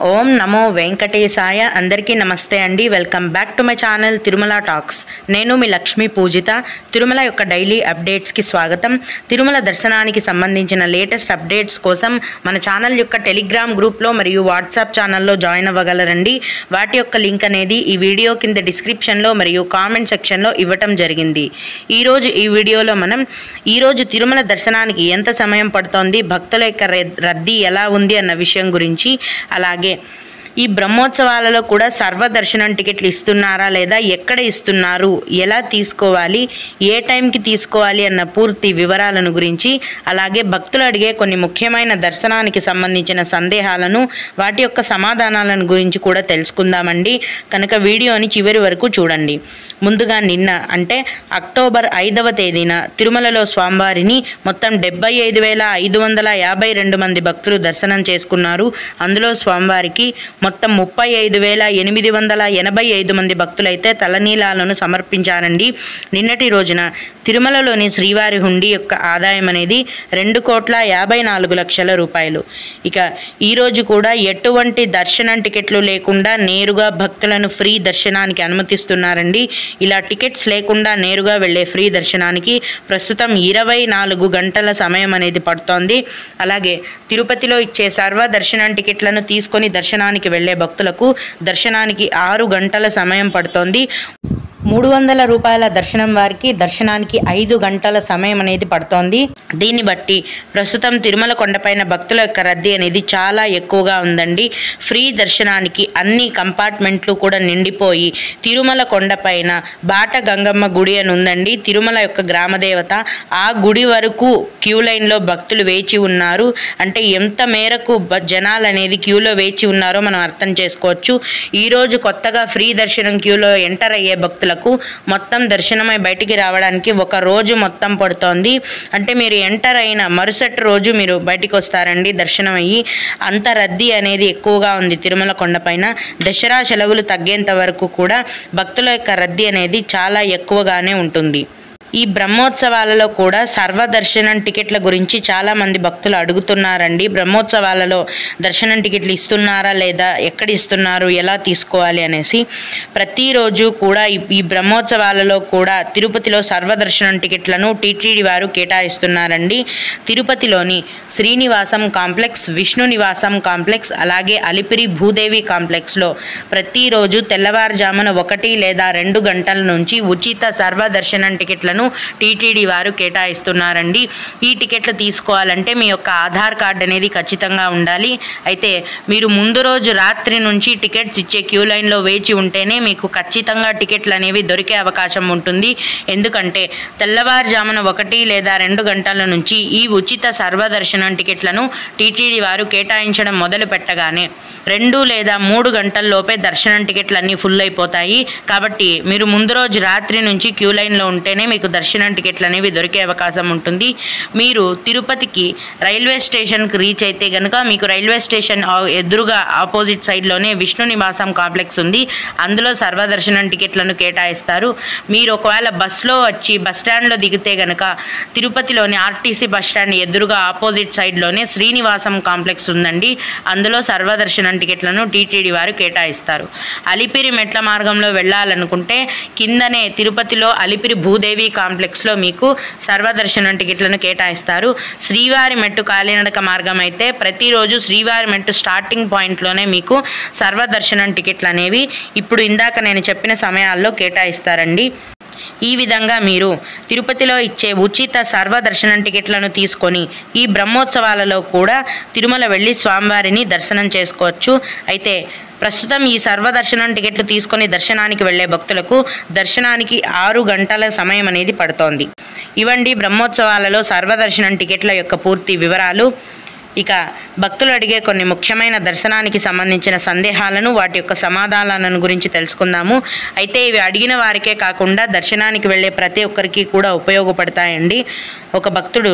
ఓం నమో వెంకటేశాయ. అందరికీ నమస్తే అండి. Welcome back to my channel Tirumala talks. నేను మీ లక్ష్మీ పూజిత. తిరుమల యొక్క డైలీ అప్డేట్స్కి స్వాగతం. తిరుమల దర్శనానికి సంబంధించిన లేటెస్ట్ అప్డేట్స్ కోసం మన ఛానల్ యొక్క టెలిగ్రామ్ గ్రూప్లో మరియు వాట్సాప్ ఛానల్లో జాయిన్ అవ్వగలరండి. వాటి యొక్క లింక్ అనేది ఈ వీడియో కింద డిస్క్రిప్షన్లో మరియు కామెంట్ సెక్షన్లో ఇవ్వటం జరిగింది. ఈరోజు ఈ వీడియోలో మనం ఈరోజు తిరుమల దర్శనానికి ఎంత సమయం పడుతోంది, భక్తుల యొక్క రద్దీ ఎలా ఉంది అన్న విషయం గురించి, అలాగే ఈ బ్రహ్మోత్సవాలలో కూడా సర్వదర్శనం టికెట్లు ఇస్తున్నారా లేదా, ఎక్కడ ఇస్తున్నారు, ఎలా తీసుకోవాలి, ఏ టైంకి తీసుకోవాలి అన్న పూర్తి వివరాలను గురించి, అలాగే భక్తులు అడిగే కొన్ని ముఖ్యమైన దర్శనానికి సంబంధించిన సందేహాలను, వాటి యొక్క సమాధానాలను గురించి కూడా తెలుసుకుందామండి. కనుక వీడియోని చివరి వరకు చూడండి. ముందుగా నిన్న అంటే అక్టోబర్ 5వ తేదీన తిరుమలలో స్వామివారిని మొత్తం 75,552 మంది భక్తులు దర్శనం చేసుకున్నారు. అందులో స్వామివారికి మొత్తం 35,885 మంది భక్తులైతే తలనీలాలను సమర్పించారండి. నిన్నటి రోజున తిరుమలలోని శ్రీవారి హుండీ యొక్క ఆదాయం అనేది 2,54,00,000 రూపాయలు. ఇక ఈరోజు కూడా ఎటువంటి దర్శనం టికెట్లు లేకుండా నేరుగా భక్తులను ఫ్రీ దర్శనానికి అనుమతిస్తున్నారండి. ఇలా టికెట్స్ లేకుండా నేరుగా వెళ్ళే ఫ్రీ దర్శనానికి ప్రస్తుతం 24 గంటల సమయం అనేది పడుతోంది. అలాగే తిరుపతిలో ఇచ్చే సర్వ దర్శనం టికెట్లను తీసుకొని దర్శనానికి వెళ్ళే భక్తులకు దర్శనానికి 6 గంటల సమయం పడుతోంది. 300 రూపాయల దర్శనం వారికి దర్శనానికి 5 గంటల సమయం అనేది పడుతోంది. దీన్ని బట్టి ప్రస్తుతం తిరుమల కొండపైన భక్తుల యొక్క రద్దీ అనేది చాలా ఎక్కువగా ఉందండి. ఫ్రీ దర్శనానికి అన్ని కంపార్ట్మెంట్లు కూడా నిండిపోయి తిరుమల కొండపైన బాట గంగమ్మ గుడి అని ఉందండి, తిరుమల యొక్క గ్రామదేవత. ఆ గుడి వరకు క్యూ లైన్లో భక్తులు వేచి ఉన్నారు. అంటే ఎంత మేరకు జనాలు అనేది క్యూలో వేచి ఉన్నారో మనం అర్థం చేసుకోవచ్చు. ఈరోజు కొత్తగా ఫ్రీ దర్శనం క్యూలో ఎంటర్ అయ్యే భక్తులకు మొత్తం దర్శనమై బయటికి రావడానికి ఒక రోజు మొత్తం పడుతోంది. అంటే మీరు ఎంటర్ అయిన మరుసటి రోజు మీరు బయటికి వస్తారండి దర్శనం అయ్యి. అంత రద్దీ అనేది ఎక్కువగా ఉంది తిరుమల కొండపైన. దసరా సెలవులు తగ్గేంత వరకు కూడా భక్తుల యొక్క రద్దీ అనేది చాలా ఎక్కువగానే ఉంటుంది. ఈ బ్రహ్మోత్సవాలలో కూడా సర్వదర్శనం టికెట్ల గురించి చాలామంది భక్తులు అడుగుతున్నారండి. బ్రహ్మోత్సవాలలో దర్శనం టికెట్లు ఇస్తున్నారా లేదా, ఎక్కడ ఇస్తున్నారు, ఎలా తీసుకోవాలి అనేసి. ప్రతిరోజు కూడా ఈ బ్రహ్మోత్సవాలలో కూడా తిరుపతిలో సర్వదర్శనం టికెట్లను టీటీడీ వారు కేటాయిస్తున్నారండి. తిరుపతిలోని శ్రీనివాసం కాంప్లెక్స్, విష్ణు నివాసం కాంప్లెక్స్, అలాగే అలిపిరి భూదేవి కాంప్లెక్స్లో ప్రతిరోజు తెల్లవారుజామున 1 లేదా 2 గంటల నుంచి ఉచిత సర్వదర్శనం టికెట్లను టీటీడీ వారు కేటాయిస్తున్నారండి. ఈ టికెట్లు తీసుకోవాలంటే మీ యొక్క ఆధార్ కార్డు అనేది ఖచ్చితంగా ఉండాలి. అయితే మీరు ముందు రోజు రాత్రి నుంచి టికెట్స్ ఇచ్చే క్యూ లైన్లో వేచి ఉంటేనే మీకు ఖచ్చితంగా టికెట్లు అనేవి దొరికే అవకాశం ఉంటుంది. ఎందుకంటే తెల్లవారుజామున 1 లేదా 2 గంటల నుంచి ఈ ఉచిత సర్వదర్శనం టికెట్లను టీటీడీ వారు కేటాయించడం మొదలు పెట్టగానే 2 లేదా 3 గంటల్లోపే దర్శనం టికెట్లు అన్నీ ఫుల్ అయిపోతాయి. కాబట్టి మీరు ముందు రోజు రాత్రి నుంచి క్యూ లైన్లో ఉంటేనే మీకు దర్శనం టికెట్లు అనేవి దొరికే అవకాశం ఉంటుంది. మీరు తిరుపతికి రైల్వే స్టేషన్కి రీచ్ అయితే కనుక మీకు రైల్వే స్టేషన్ ఎదురుగా ఆపోజిట్ సైడ్లోనే విష్ణు నివాసం కాంప్లెక్స్ ఉంది. అందులో సర్వదర్శనం టికెట్లను కేటాయిస్తారు. మీరు ఒకవేళ బస్సులో వచ్చి బస్ స్టాండ్లో దిగితే కనుక తిరుపతిలోని ఆర్టీసీ బస్ స్టాండ్ ఎదురుగా ఆపోజిట్ సైడ్లోనే శ్రీనివాసం కాంప్లెక్స్ ఉందండి. అందులో సర్వదర్శనం టికెట్లను టీటీడీ వారు కేటాయిస్తారు. అలిపిరి మెట్ల మార్గంలో వెళ్ళాలనుకుంటే కిందనే తిరుపతిలో అలిపిరి భూదేవి కాంప్లెక్స్లో మీకు సర్వదర్శనం టికెట్లను కేటాయిస్తారు. శ్రీవారి మెట్టు కాలినడక మార్గం అయితే ప్రతిరోజు శ్రీవారి మెట్టు స్టార్టింగ్ పాయింట్లోనే మీకు సర్వదర్శనం టికెట్లు అనేవి ఇప్పుడు ఇందాక నేను చెప్పిన సమయాల్లో కేటాయిస్తారండి. ఈ విధంగా మీరు తిరుపతిలో ఇచ్చే ఉచిత సర్వదర్శనం టికెట్లను తీసుకొని ఈ బ్రహ్మోత్సవాలలో కూడా తిరుమల వెళ్ళి స్వామివారిని దర్శనం చేసుకోవచ్చు. అయితే ప్రస్తుతం ఈ సర్వదర్శనం టికెట్లు తీసుకొని దర్శనానికి వెళ్ళే భక్తులకు దర్శనానికి 6 గంటల సమయం అనేది పడుతోంది. ఇవండి బ్రహ్మోత్సవాలలో సర్వదర్శనం టికెట్ల యొక్క పూర్తి వివరాలు. ఇక భక్తులు అడిగే కొన్ని ముఖ్యమైన దర్శనానికి సంబంధించిన సందేహాలను, వాటి యొక్క సమాధానాలను గురించి తెలుసుకుందాము. అయితే ఇవి అడిగిన వారికే కాకుండా దర్శనానికి వెళ్ళే ప్రతి ఒక్కరికి కూడా ఉపయోగపడతాయండి. ఒక భక్తుడు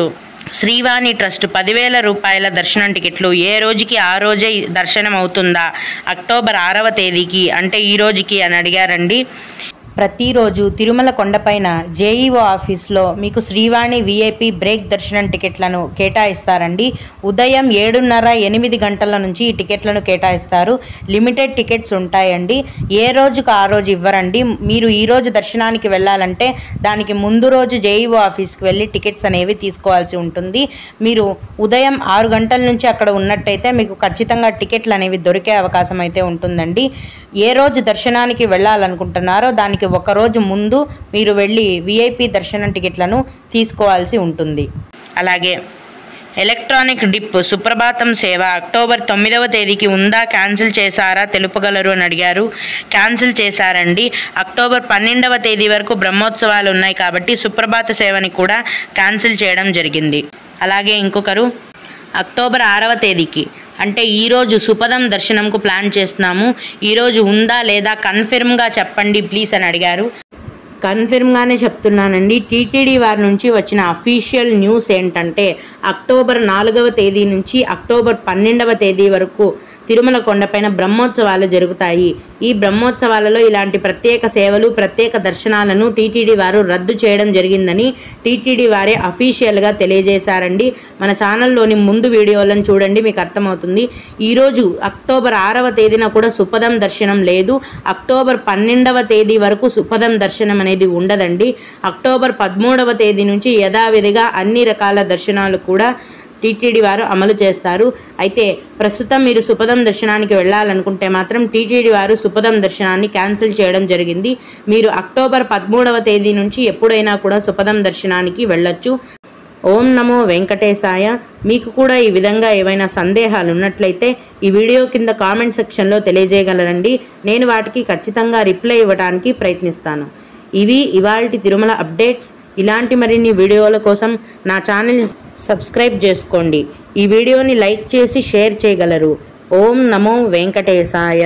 శ్రీవాణి ట్రస్ట్ 10,000 రూపాయల దర్శనం టికెట్లు ఏ రోజుకి ఆ రోజే దర్శనం అవుతుందా, అక్టోబర్ 6వ తేదీకి అంటే ఈ రోజుకి అని అడిగారండి. ప్రతిరోజు తిరుమల కొండపైన జేఈఓ ఆఫీస్లో మీకు శ్రీవాణి విఐపి బ్రేక్ దర్శనం టికెట్లను కేటాయిస్తారండి. ఉదయం 7:30-8 గంటల నుంచి ఈ టికెట్లను కేటాయిస్తారు. లిమిటెడ్ టికెట్స్ ఉంటాయండి. ఏ రోజుకు ఆ రోజు ఇవ్వరండి. మీరు ఈ రోజు దర్శనానికి వెళ్ళాలంటే దానికి ముందు రోజు జేఈఓ ఆఫీస్కి వెళ్ళి టికెట్స్ అనేవి తీసుకోవాల్సి ఉంటుంది. మీరు ఉదయం 6 గంటల నుంచి అక్కడ ఉన్నట్టయితే మీకు ఖచ్చితంగా టికెట్లు అనేవి దొరికే అవకాశం అయితే ఉంటుందండి. ఏ రోజు దర్శనానికి వెళ్ళాలనుకుంటున్నారో దానికి ఒకరోజు ముందు మీరు వెళ్ళి విఐపి దర్శనం టికెట్లను తీసుకోవాల్సి ఉంటుంది. అలాగే ఎలక్ట్రానిక్ డిప్ సుప్రభాతం సేవ అక్టోబర్ 9వ తేదీకి ఉందా, క్యాన్సిల్ చేశారా తెలుపగలరు అని అడిగారు. క్యాన్సిల్ చేశారండి. అక్టోబర్ 12వ తేదీ వరకు బ్రహ్మోత్సవాలు ఉన్నాయి కాబట్టి సుప్రభాత సేవని కూడా క్యాన్సిల్ చేయడం జరిగింది. అలాగే ఇంకొకరు అక్టోబర్ 6వ తేదీకి అంటే ఈరోజు సుపదం దర్శనంకు ప్లాన్ చేస్తున్నాము. ఈరోజు ఉందా లేదా కన్ఫర్మ్గా చెప్పండి ప్లీజ్ అని అడిగారు. కన్ఫర్మ్గానే చెప్తున్నానండి. టీటీడీ వారి నుంచి వచ్చిన అఫీషియల్ న్యూస్ ఏంటంటే అక్టోబర్ 4వ తేదీ నుంచి అక్టోబర్ 12వ తేదీ వరకు తిరుమల కొండపైన బ్రహ్మోత్సవాలు జరుగుతాయి. ఈ బ్రహ్మోత్సవాలలో ఇలాంటి ప్రత్యేక సేవలు, ప్రత్యేక దర్శనాలను టీటీడీ వారు రద్దు చేయడం జరిగిందని టీటీడీ వారే అఫీషియల్గా తెలియజేశారండి. మన ఛానల్లోని ముందు వీడియోలను చూడండి, మీకు అర్థమవుతుంది. ఈరోజు అక్టోబర్ 6వ తేదీన కూడా సుపదం దర్శనం లేదు. అక్టోబర్ 12వ తేదీ వరకు సుపదం దర్శనం అనేది ఉండదండి. అక్టోబర్ 13వ తేదీ నుంచి యథావిధిగా అన్ని రకాల దర్శనాలు కూడా టీటీడీ వారు అమలు చేస్తారు. అయితే ప్రస్తుతం మీరు సుపదం దర్శనానికి వెళ్ళాలనుకుంటే మాత్రం టీటీడీ వారు సుపదం దర్శనాన్ని క్యాన్సిల్ చేయడం జరిగింది. మీరు అక్టోబర్ 13వ తేదీ నుంచి ఎప్పుడైనా కూడా సుపదం దర్శనానికి వెళ్ళొచ్చు. ఓం నమో వెంకటేశాయ. మీకు కూడా ఈ విధంగా ఏవైనా సందేహాలు ఉన్నట్లయితే ఈ వీడియో కింద కామెంట్ సెక్షన్లో తెలియజేయగలరండి. నేను వాటికి ఖచ్చితంగా రిప్లై ఇవ్వడానికి ప్రయత్నిస్తాను. ఇవి ఇవాల్టి తిరుమల అప్డేట్స్. ఇలాంటి మరిన్ని వీడియోల కోసం నా ఛానల్ని సబ్స్క్రైబ్ చేసుకోండి. ఈ వీడియోని లైక్ చేసి షేర్ చేయగలరు. ఓం నమో వెంకటేశాయ.